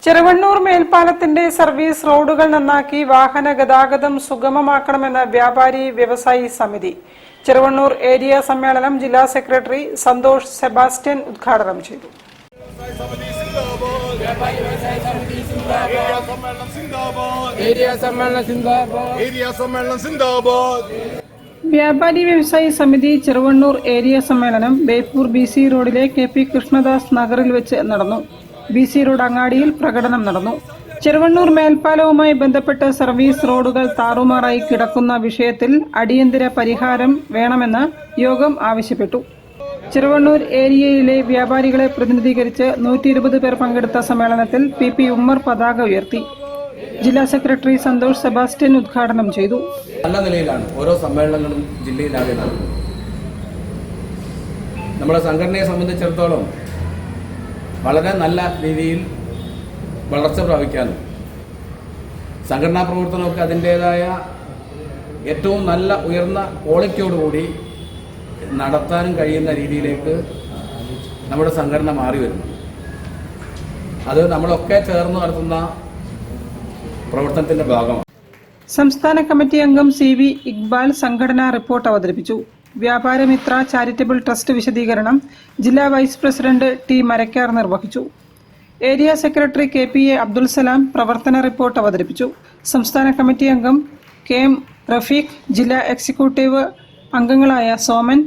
Cheruvannur മേൽപ്പാലത്തിന്റെ service റോഡുകൾ നന്നാക്കി വാഹന ഗതാഗതം സുഗമമാക്കണമെന്ന് വ്യാപാരി വ്യവസായി സമിതി. ചെറുവണ്ണൂർ ഏരിയ സമ്മേളനം ജില്ലാ സെക്രട്ടറി സന്തോഷ് സെബാസ്റ്റ്യൻ ഉദ്ഘാടനം ചെയ്തു. വ്യാപാരി വ്യവസായി സമിതി ചെറുവണ്ണൂർ ഏരിയ സമ്മേളനം ബേപ്പൂർ BC റോഡിലെ KP കൃഷ്ണദാസ് നഗറിൽ വെച്ച് നടന്നു. BC റോഡ് അങ്ങാടിയിൽ പ്രകടനം നടന്നു. ചെറുവണ്ണൂർ മേൽപ്പാലവുമായി ബന്ധപ്പെട്ട് സർവീസ് റോഡുകൾ താറുമാറായി കിടക്കുന്ന വിഷയത്തിൽ അടിയന്തര പരിഹാരം വേണമെന്ന് യോഗം ആവശ്യപ്പെട്ടു. ചെറുവണ്ണൂർ ഏരിയയിലെ വ്യാപാരികളെ പ്രതിനിധീകരിച്ച് 120 പേർ പങ്കെടുത്ത സമ്മേളനത്തിൽ PP ഉമ്മർ പതാക ഉയർത്തി. ജില്ലാ സെക്രട്ടറി സന്തോഷ് സെബാസ്റ്റ്യൻ ഉദ്ഘാടനം ചെയ്തു. നല്ല നിലയിലാണ് ഓരോ സമ്മേളനങ്ങളും ജില്ലയിലാകെ നടക്കുന്നത്. നമ്മുടെ സംഘടനയെ സംബന്ധിച്ചിടത്തോളം വളരെ നല്ല രീതിയിൽ വളർച്ച പ്രാപിക്കാനും സംഘടനാ പ്രവർത്തനമൊക്കെ അതിൻ്റേതായ ഏറ്റവും നല്ല ഉയർന്ന ക്വാളിറ്റിയോടുകൂടി നടത്താനും കഴിയുന്ന രീതിയിലേക്ക് നമ്മുടെ സംഘടന മാറി വരുന്നു. അത് നമ്മളൊക്കെ ചേർന്ന് നടത്തുന്ന പ്രവർത്തനത്തിന്റെ ഭാഗമാണ്. സംസ്ഥാന കമ്മിറ്റി അംഗം CV ഇക്ബാൽ സംഘടനാ റിപ്പോർട്ട് അവതരിപ്പിച്ചു. വ്യാപാരമിത്ര ചാരിറ്റബിൾ ട്രസ്റ്റ് വിശദീകരണം ജില്ലാ വൈസ് പ്രസിഡന്റ് T മരക്കാർ നിർവഹിച്ചു. ഏരിയ സെക്രട്ടറി KPA അബ്ദുൽ സലാം പ്രവർത്തന റിപ്പോർട്ട് അവതരിപ്പിച്ചു. സംസ്ഥാന കമ്മിറ്റി അംഗം KM റഫീഖ്, ജില്ലാ എക്സിക്യൂട്ടീവ് അംഗങ്ങളായ സോമൻ,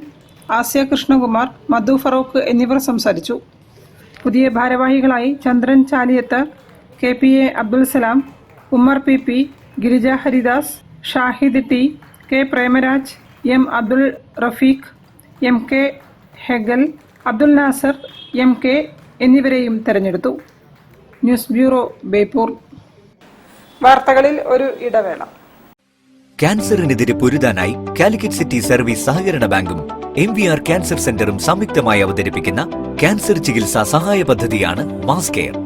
ആസ്യ കൃഷ്ണകുമാർ, മധു ഫറൂഖ് എന്നിവർ സംസാരിച്ചു. പുതിയ ഭാരവാഹികളായി Chandran Chaliyath, KPA Abdul Salam, Ummer PP, Girija Haridas, Shahid T, K Premaraj, M Abdul Rafeeq, MK Hegal, Abdul Nasar, MK എന്നിവരെയും തെരഞ്ഞെടുത്തു. News bureau, Beypore. വാർത്തകളിൽ ഒരു ഇടവേള. ക്യാൻസറിനെതിരെ പൊരുതാനായി കാലിക്കറ്റ് സിറ്റി സർവീസ് സഹകരണ ബാങ്കും MVR ക്യാൻസർ സെന്ററും സംയുക്തമായി അവതരിപ്പിക്കുന്ന ക്യാൻസർ ചികിത്സാ സഹായ പദ്ധതിയാണ് മാസ് കെയർ.